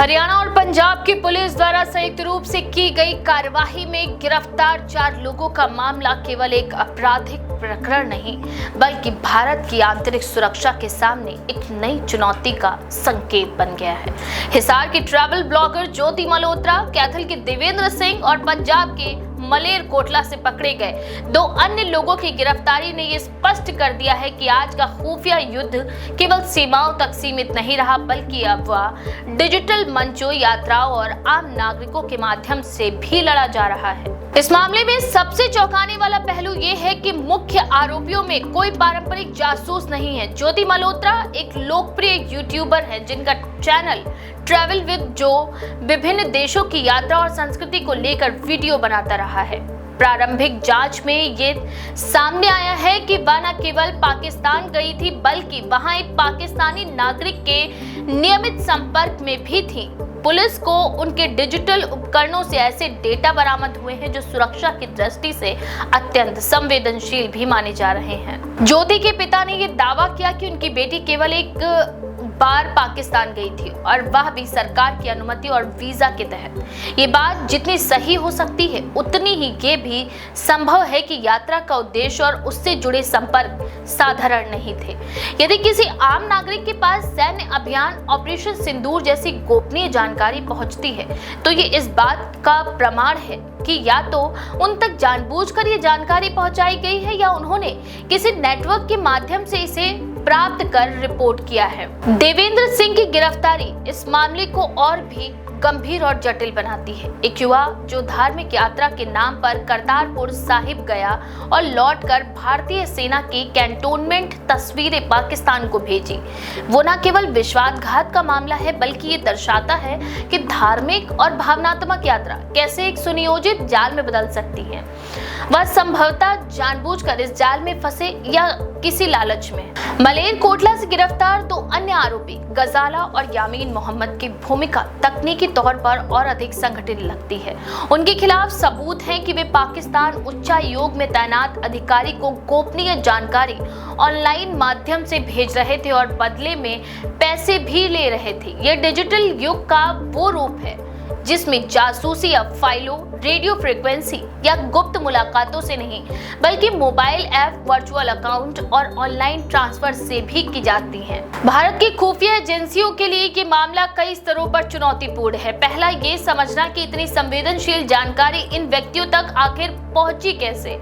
हरियाणा और पंजाब की पुलिस द्वारा संयुक्त रूप से की गई कार्यवाही में गिरफ्तार 4 लोगों का मामला केवल एक आपराधिक प्रकरण नहीं बल्कि भारत की आंतरिक सुरक्षा के सामने एक नई चुनौती का संकेत बन गया है। हिसार की ट्रैवल ब्लॉगर ज्योति मल्होत्रा, कैथल के देवेंद्र सिंह और पंजाब के मलेरकोटला से पकड़े गए 2 अन्य लोगों की गिरफ्तारी ने यह स्पष्ट कर दिया है कि आज का खुफिया युद्ध केवल सीमाओं तक सीमित नहीं रहा बल्कि अब वह डिजिटल मंचों, यात्राओं और आम नागरिकों के माध्यम से भी लड़ा जा रहा है। इस मामले में सबसे चौंकाने वाला पहलू ये है कि मुख्य आरोपियों में कोई पारंपरिक जासूस नहीं है। ज्योति मल्होत्रा एक लोकप्रिय यूट्यूबर है जिनका चैनल ट्रैवल विद जो विभिन्न देशों की यात्रा और संस्कृति को लेकर वीडियो बनाता रहा है। प्रारंभिक जांच में ये सामने आया है कि वह न केवल पाकिस्तान गई थी बल्कि वहां एक पाकिस्तानी नागरिक के नियमित संपर्क में भी थी। पुलिस को उनके डिजिटल उपकरणों से ऐसे डेटा बरामद हुए हैं जो सुरक्षा की दृष्टि से अत्यंत संवेदनशील भी माने जा रहे हैं। ज्योति के पिता ने यह दावा किया कि उनकी बेटी केवल एक बार पाकिस्तान गई थी और वह भी सरकार की अनुमति और वीजा के तहत। ये बात जितनी सही हो सकती है उतनी ही ये भी संभव है कि यात्रा का उद्देश्य और उससे जुड़े संपर्क साधारण नहीं थे। यदि किसी आम नागरिक के पास सैन्य अभियान ऑपरेशन सिंदूर जैसी गोपनीय जानकारी पहुंचती है तो ये इस बात का प्रमाण है कि या तो उन तक जानबूझकर ये जानकारी पहुंचाई गई है या उन्होंने किसी नेटवर्क के माध्यम से इसे प्राप्त कर रिपोर्ट किया है। देवेंद्र सिंह की गिरफ्तारी इस मामले को और भी गंभीर और जटिल बनाती है। एक युवा जो धार्मिक यात्रा के नाम पर करतारपुर साहिब गया और लौटकर भारतीय सेना की कैंटोनमेंट तस्वीरें पाकिस्तान को भेजी, वो न केवल विश्वासघात का मामला है बल्कि ये दर्शाता है कि धार्मिक और भावनात्मक यात्रा कैसे एक सुनियोजित जाल में बदल सकती है। वह संभवतः जानबूझकर इस जाल में फंसे या किसी लालच में। मलेरकोटला से गिरफ्तार 2 अन्य आरोपी गजाला और यामीन मोहम्मद की भूमिका तकनीकी तौर पर और अधिक संगठित लगती है। उनके खिलाफ सबूत हैं कि वे पाकिस्तान उच्चायोग में तैनात अधिकारी को गोपनीय जानकारी ऑनलाइन माध्यम से भेज रहे थे और बदले में पैसे भी ले रहे थे। यह डिजिटल युग का वो रूप है जिसमें जासूसी अब फाइलों, रेडियो फ्रीक्वेंसी या गुप्त मुलाकातों से नहीं बल्कि मोबाइल ऐप, वर्चुअल अकाउंट और ऑनलाइन ट्रांसफर से भी की जाती है। भारत की खुफिया एजेंसियों के लिए ये मामला कई स्तरों पर चुनौतीपूर्ण है। पहला ये समझना कि इतनी संवेदनशील जानकारी इन व्यक्तियों तक आखिर पहुंची कैसे।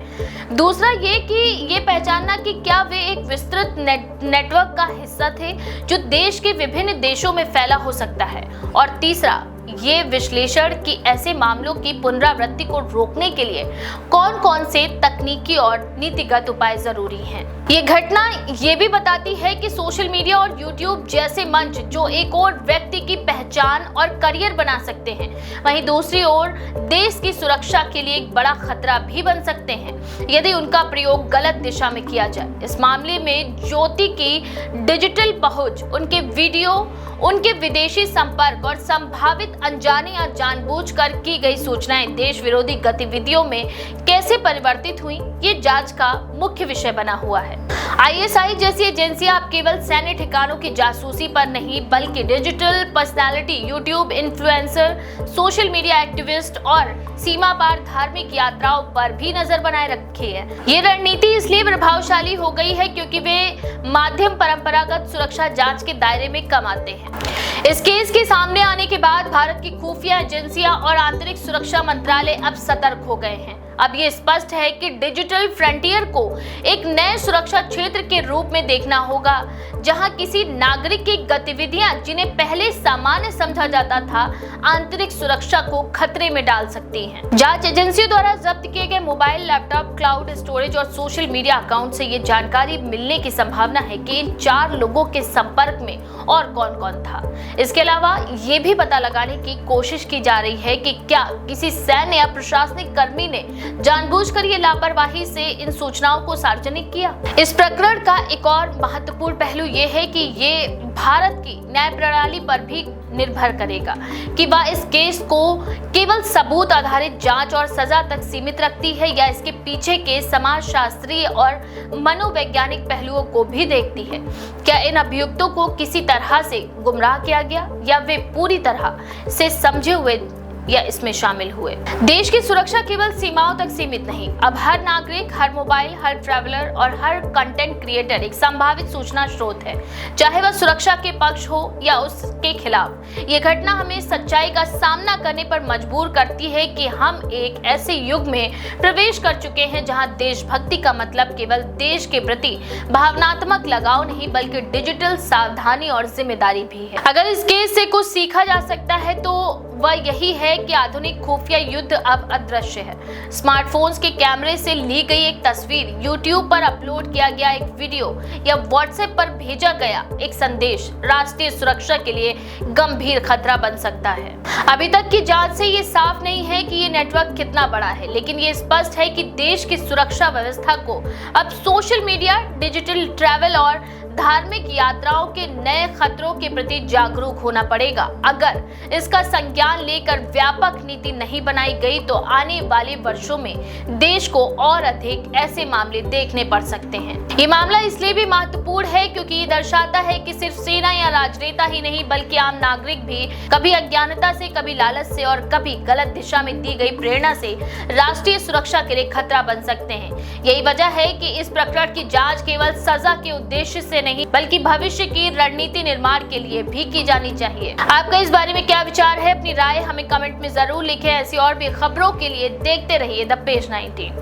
दूसरा ये कि ये पहचानना कि क्या वे एक विस्तृत नेटवर्क का हिस्सा थे जो देश के विभिन्न देशों में फैला हो सकता है। और तीसरा ये विश्लेषण कि ऐसे मामलों की पुनरावृत्ति को रोकने के लिए कौन-कौन से तकनीकी और नीतिगत उपाय जरूरी हैं। ये घटना ये भी बताती है कि सोशल मीडिया और यूट्यूब जैसे मंच जो एक और व्यक्ति की पहचान और करियर बना सकते हैं, वहीं दूसरी ओर देश की सुरक्षा के लिए एक बड़ा खतरा भी बन सकते हैं यदि उनका प्रयोग गलत दिशा में किया जाए। इस मामले में ज्योति की डिजिटल पहुंच, उनके वीडियो, उनके विदेशी संपर्क और संभावित अनजाने या जानबूझकर की गई सूचनाएं देश विरोधी गतिविधियों में कैसे परिवर्तित हुई, ये जांच का मुख्य विषय बना हुआ है। आईएसआई जैसी एजेंसियां अब केवल सैन्य ठिकानों की जासूसी पर नहीं बल्कि digital personality, YouTube influencer, social media activist और सीमा पार धार्मिक यात्राओं पर भी नजर बनाए रखी है। ये रणनीति इसलिए प्रभावशाली हो गई है क्योंकि वे माध्यम परंपरागत सुरक्षा जांच के दायरे में कम आते हैं। इस केस के सामने आने के बाद भारत की खुफिया एजेंसियां और आंतरिक सुरक्षा मंत्रालय अब सतर्क हो गए हैं। अब ये स्पष्ट है कि डिजिटल फ्रंटियर को एक नए सुरक्षा क्षेत्र के रूप में देखना होगा जहां किसी नागरिक की गतिविधियां जिन्हें पहले सामान्य समझा जाता था आंतरिक सुरक्षा को खतरे में डाल सकती हैं। जांच एजेंसियों द्वारा जब्त किए गए मोबाइल, लैपटॉप, क्लाउड स्टोरेज और सोशल मीडिया अकाउंट से ये जानकारी मिलने की संभावना है कि इन 4 लोगों के संपर्क में और कौन-कौन था। इसके अलावा ये भी पता लगाने की कोशिश की जा रही है कि क्या किसी सैन्य या प्रशासनिक कर्मी ने जानबूझकर ये लापरवाही से इन सूचनाओं को सार्वजनिक किया। इस प्रकरण का एक और महत्वपूर्ण पहलू ये है कि ये भारत की न्याय प्रणाली पर भी निर्भर करेगा कि वह इस केस को केवल सबूत आधारित जांच और सजा तक सीमित रखती है या इसके पीछे के समाजशास्त्रीय और मनोवैज्ञानिक पहलुओं को भी देखती है। क्या इन अभियुक्तों को किसी तरह से गुमराह किया गया या वे पूरी तरह से समझे हुए या इसमें शामिल हुए। देश की सुरक्षा केवल सीमाओं तक सीमित नहीं, अब हर नागरिक, हर मोबाइल, हर ट्रैवलर और हर कंटेंट क्रिएटर एक संभावित सूचना स्रोत है, चाहे वह सुरक्षा के पक्ष हो या उसके खिलाफ। ये घटना हमें सच्चाई का सामना करने पर मजबूर करती है कि हम एक ऐसे युग में प्रवेश कर चुके हैं जहां देशभक्ति का मतलब केवल देश के प्रति भावनात्मक लगाव नहीं बल्कि डिजिटल सावधानी और जिम्मेदारी भी है। अगर इस केस से कुछ सीखा जा सकता है तो वह यही है कि आधुनिक खुफिया युद्ध अब अदृश्य है। स्मार्टफोन्स के कैमरे से ली गई एक तस्वीर, यूट्यूब पर अपलोड किया गया एक वीडियो या व्हाट्सएप पर भेजा गया एक संदेश राष्ट्रीय सुरक्षा के लिए गंभीर खतरा बन सकता है। अभी तक की जांच से ये साफ नहीं है कि ये नेटवर्क कितना बड़ा है, लेकिन ये स्पष्ट है कि देश की सुरक्षा व्यवस्था को अब सोशल मीडिया, डिजिटल ट्रैवल और धार्मिक यात्राओं के नए खतरों के प्रति जागरूक होना पड़ेगा। अगर इसका संज्ञान लेकर व्यापक नीति नहीं बनाई गई तो आने वाले वर्षों में देश को और अधिक ऐसे मामले देखने पड़ सकते हैं। ये मामला इसलिए भी महत्वपूर्ण है क्योंकि ये दर्शाता है कि सिर्फ सेना या राजनेता ही नहीं बल्कि आम नागरिक भी कभी अज्ञानता से, कभी लालच से और कभी गलत दिशा में दी गई प्रेरणा से राष्ट्रीय सुरक्षा के लिए खतरा बन सकते हैं। यही वजह है कि इस प्रकरण की जांच केवल सजा के उद्देश्य से नहीं बल्कि भविष्य की रणनीति निर्माण के लिए भी की जानी चाहिए। आपका इस बारे में क्या विचार है? अपनी राय हमें कमेंट में जरूर लिखें। ऐसी और भी खबरों के लिए देखते रहिए द पेज 19।